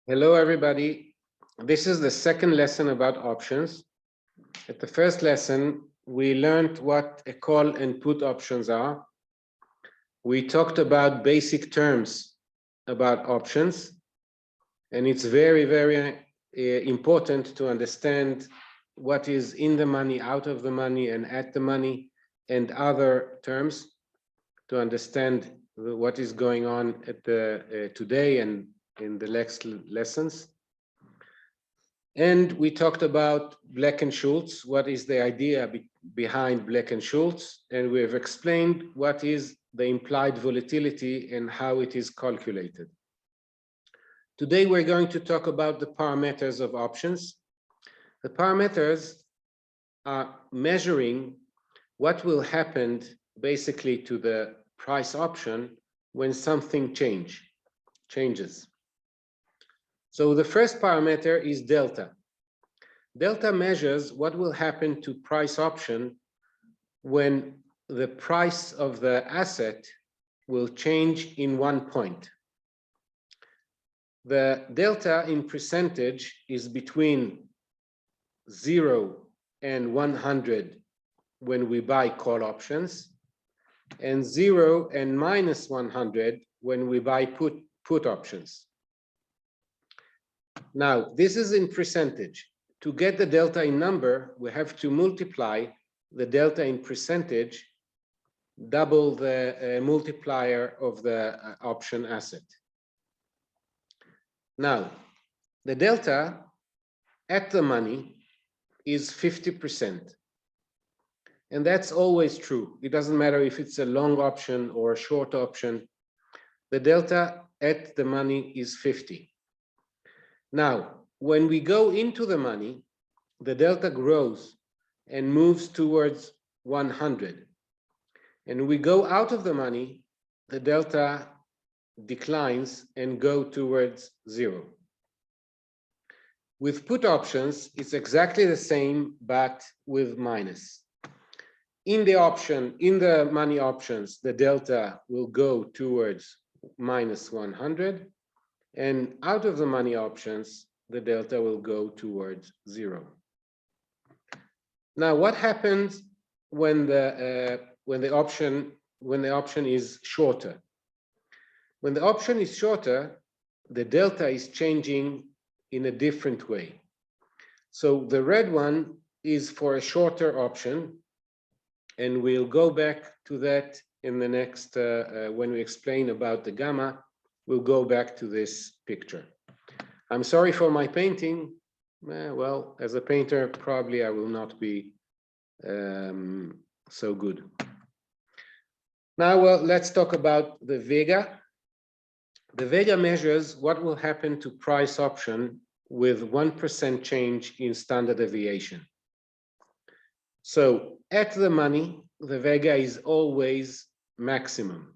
Hello, everybody. This is the second lesson about options. At the first lesson, we learned what a call and put options are. We talked about basic terms about options, and it's very important to understand what is in the money, out of the money, and at the money, and other terms to understand what is going on at the today and in the next lessons. And we talked about Black and Scholes, what is the idea behind Black and Scholes, and we have explained what is the implied volatility and how it is calculated. Today we're going to talk about the parameters of options. The parameters are measuring what will happen basically to the price option when something changes. So the first parameter is delta. Delta measures what will happen to price option when the price of the asset will change in 1 point. The delta in percentage is between 0 and 100 when we buy call options, and 0 and minus 100 when we buy put options. Now, this is in percentage. To get the delta in number, we have to multiply the delta in percentage, double the multiplier of the option asset. Now, the delta at the money is 50%. And that's always true. It doesn't matter if it's a long option or a short option. The delta at the money is 50. Now, when we go into the money, the delta grows and moves towards 100. And we go out of the money, the delta declines and go towards 0. With put options, it's exactly the same, but with minus. In the money options, the delta will go towards minus 100. And out of the money options, the delta will go towards 0. Now, what happens when the option is shorter? When the option is shorter, the delta is changing in a different way. So the red one is for a shorter option, and we'll go back to that in the next when we explain about the gamma. We'll go back to this picture. I'm sorry for my painting. Well, as a painter, probably I will not be so good. Now, well, let's talk about the Vega. The Vega measures what will happen to price option with 1% change in standard deviation. So at the money, the Vega is always maximum.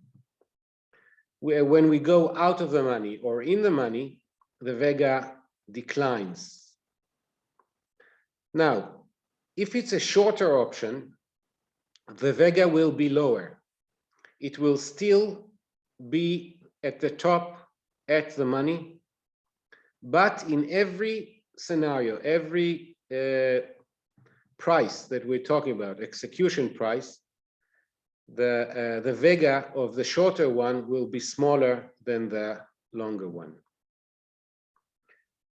When we go out of the money or in the money, the Vega declines. Now, if it's a shorter option, the Vega will be lower. It will still be at the top at the money, but in every scenario, every price that we're talking about, execution price, the Vega of the shorter one will be smaller than the longer one.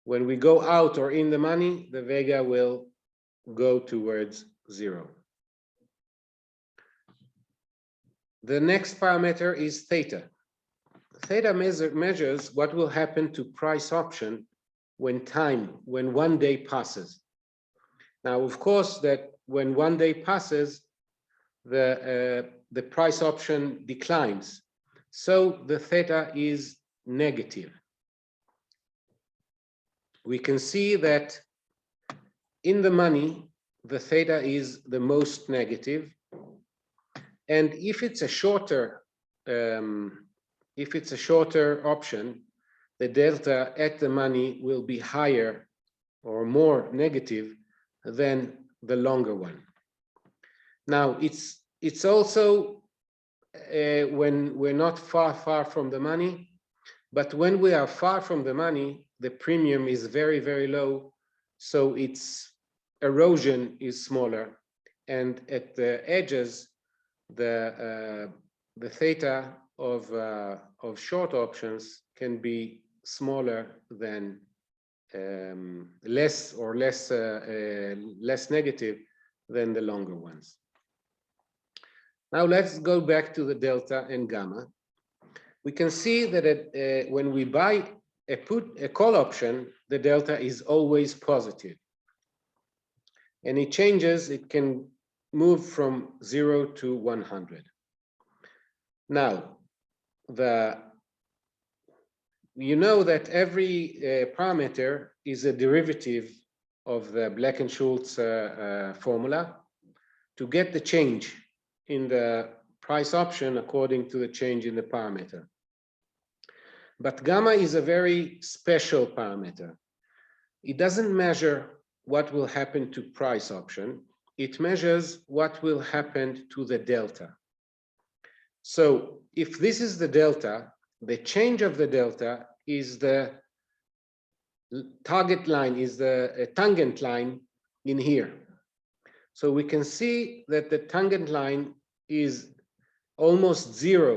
When we go out or in the money, the Vega will go towards 0. The next parameter is theta. Theta measures what will happen to price option when 1 day passes. Now, of course, that when 1 day passes, the price option declines. So the theta is negative. We can see that in the money, the theta is the most negative. And if it's a shorter option, the delta at the money will be higher or more negative than the longer one. Now, it's also when we're not far from the money, but when we are far from the money, the premium is very, very low, so its erosion is smaller. And at the edges, the theta of short options can be smaller than less negative than the longer ones. Now let's go back to the delta and gamma. We can see that when we buy a call option, the delta is always positive. And it changes, it can move from 0 to 100. Now, you know that every parameter is a derivative of the Black-Scholes formula to get the change in the price option according to the change in the parameter. But gamma is a very special parameter. It doesn't measure what will happen to price option. It measures what will happen to the delta. So if this is the delta, the change of the delta is the target line, is the tangent line in here. So we can see that the tangent line is almost 0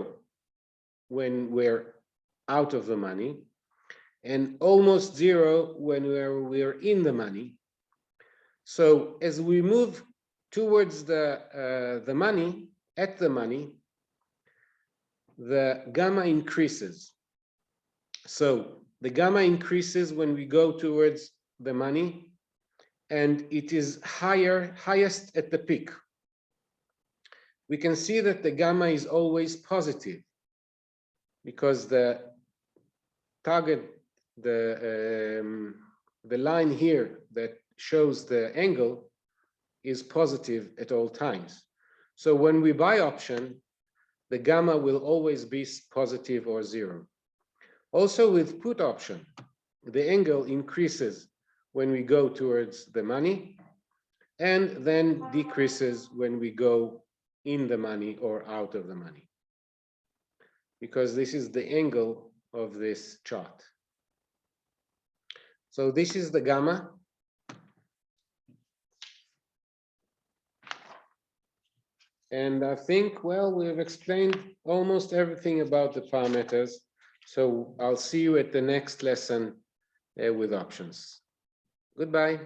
when we're out of the money, and almost 0 when we're in the money. So as we move towards the money, at the money, the gamma increases. So the gamma increases when we go towards the money, and it is highest at the peak. We can see that the gamma is always positive because the target, the line here that shows the angle is positive at all times. So when we buy option, the gamma will always be positive or 0. Also with put option, the angle increases when we go towards the money and then decreases when we go in the money or out of the money, because this is the angle of this chart. So this is the gamma. And I think, well, we've explained almost everything about the parameters. So I'll see you at the next lesson with options. Goodbye.